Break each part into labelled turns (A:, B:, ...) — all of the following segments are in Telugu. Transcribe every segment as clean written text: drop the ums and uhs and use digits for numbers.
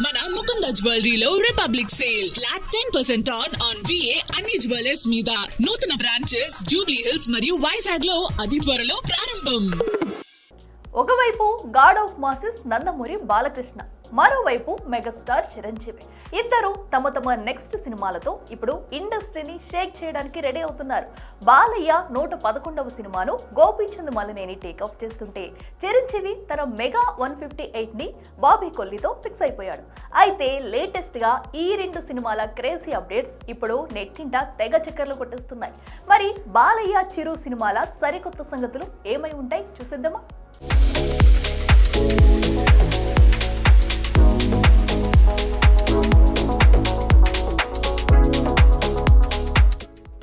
A: మన ముకుంద జ్యువెలరీలో republic sale flat 10% on VA అన్ని జ్యువెలర్స్ మీద. నూతన బ్రాంచెస్ జూబ్లీ హిల్స్ మరియు వైజాగ్ లో అతి త్వరలో ప్రారంభం.
B: ఒకవైపు God of masses Nandamuri Balakrishna, మరోవైపు మెగాస్టార్ చిరంజీవి. ఇద్దరు తమ నెక్స్ట్ సినిమాలతో ఇప్పుడు ఇండస్ట్రీని షేక్ చేయడానికి రెడీ అవుతున్నారు. బాలయ్య 111వ సినిమాను గోపీచంద్ మలినేని టేకాఫ్ చేస్తుంటే, చిరంజీవి తన మెగా 158ని బాబీ కొల్లితో ఫిక్స్ అయిపోయాడు. అయితే లేటెస్ట్ గా ఈ రెండు సినిమాల క్రేజీ అప్డేట్స్ ఇప్పుడు నెట్టింట తెగ చక్కర్లు కొట్టిస్తున్నాయి. మరి బాలయ్య చిరు సినిమాల సరికొత్త సంగతులు ఏమై ఉంటాయి చూసేద్దామా?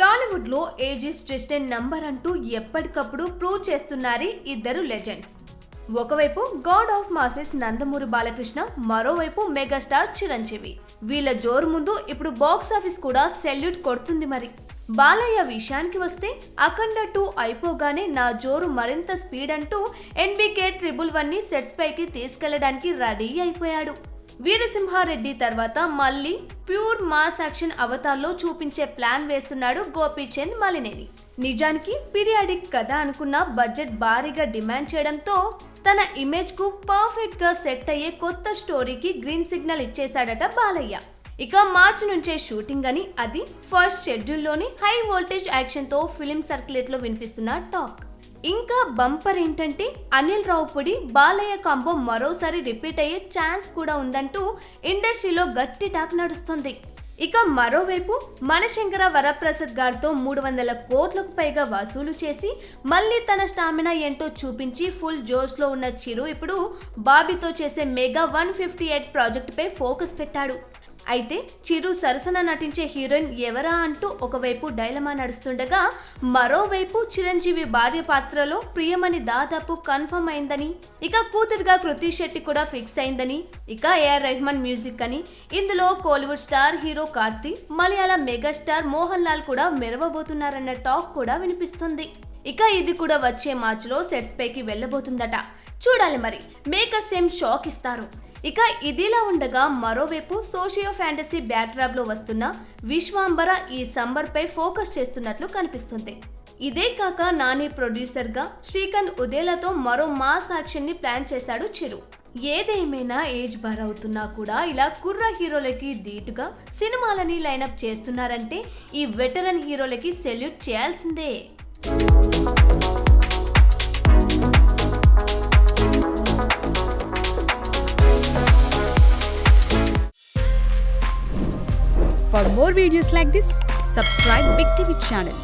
C: టాలీవుడ్ లో age is just a number అంటూ ఎప్పటికప్పుడు ప్రూవ్ చేస్తున్నారు ఇద్దరు లెజెండ్స్. ఒకవైపు God of masses Nandamuri Balakrishna, మరోవైపు మెగాస్టార్ చిరంజీవి. వీళ్ళ జోరు ముందు ఇప్పుడు బాక్స్ ఆఫీస్ కూడా సెల్యూట్ కొడుతుంది. మరి బాలయ్య విషయానికి వస్తే, అఖండ 2 అయిపోగానే నా జోరు మరింత స్పీడ్ అంటూ NBK 111ని సెట్స్ పైకి తీసుకెళ్లడానికి రెడీ అయిపోయాడు. వీరసింహారెడ్డి తర్వాత మళ్ళీ ప్యూర్ మాస్ యాక్షన్ అవతార్లో చూపించే ప్లాన్ వేస్తున్నాడు గోపీచంద్ మలినేని. నిజానికి పీరియాడిక్ కథ అనుకున్న బడ్జెట్ భారీగా డిమాండ్ చేయడంతో తన ఇమేజ్ కు పర్ఫెక్ట్ గా సెట్ అయ్యే కొత్త స్టోరీకి గ్రీన్ సిగ్నల్ ఇచ్చేశాడట బాలయ్య. ఇక మార్చి నుంచే షూటింగ్ అని, అది ఫస్ట్ షెడ్యూల్లోని హై వోల్టేజ్ యాక్షన్ తో ఫిలిం సర్క్యులేట్ లో వినిపిస్తున్న టాక్. ఇంకా బంపర్ ఏంటంటే, అనిల్ రావుపూడి బాలయ్య కాంబో మరోసారి రిపీట్ అయ్యే ఛాన్స్ కూడా ఉందంటూ ఇండస్ట్రీలో గట్టి టాక్ నడుస్తుంది. ఇక మరోవైపు మనశంకర వరప్రసాద్ గారితో 300 కోట్లకు పైగా వసూలు చేసి మళ్ళీ తన స్టామినా ఏంటో చూపించి ఫుల్ జోష్ లో ఉన్న చిరు ఇప్పుడు బాబీతో చేసే మెగా 158 ప్రాజెక్ట్ పై ఫోకస్ పెట్టాడు. అయితే చిరు సరసన నటించే హీరోయిన్ ఎవరా అంటూ ఒకవైపు డైలమా నడుస్తుండగా, మరోవైపు చిరంజీవి భార్య పాత్రలో ప్రియమణి దాదాపు కన్ఫర్మ్ అయిందని, ఇక కూతురుగా కృతి శెట్టి కూడా ఫిక్స్ అయిందని, ఇక AR రెహమాన్ మ్యూజిక్ అని, ఇందులో కోలీవుడ్ స్టార్ హీరో కార్తీ, మలయాళ మెగాస్టార్ మోహన్ లాల్ కూడా మెరవబోతున్నారన్న టాక్ కూడా వినిపిస్తుంది. ఇక ఇది కూడా వచ్చే మార్చిలో సెట్స్ పైకి వెళ్ళబోతుందట. చూడాలి మరి మేకర్స్ ఏం షాక్ ఇస్తారు. ఇక ఇదిలా ఉండగా, మరోవైపు సోషియో ఫ్యాంటసీ బ్యాక్డ్రాప్ లో వస్తున్న విశ్వాంబర ఈ సమ్మర్ పై ఫోకస్ చేస్తున్నట్లు కనిపిస్తుంది. ఇదే కాక నాని ప్రొడ్యూసర్ గా శ్రీకాంత్ ఉదేలతో మరో మాస్ యాక్షన్ ని ప్లాన్ చేశాడు చిరు. ఏదేమైనా ఏజ్ బార్ అవుతున్నా కూడా ఇలా కుర్ర హీరోలకి ధీటుగా సినిమాలని లైనప్ చేస్తున్నారంటే ఈ వెటరన్ హీరోలకి సెల్యూట్ చేయాల్సిందే.
D: For more videos like this, subscribe Big TV channel.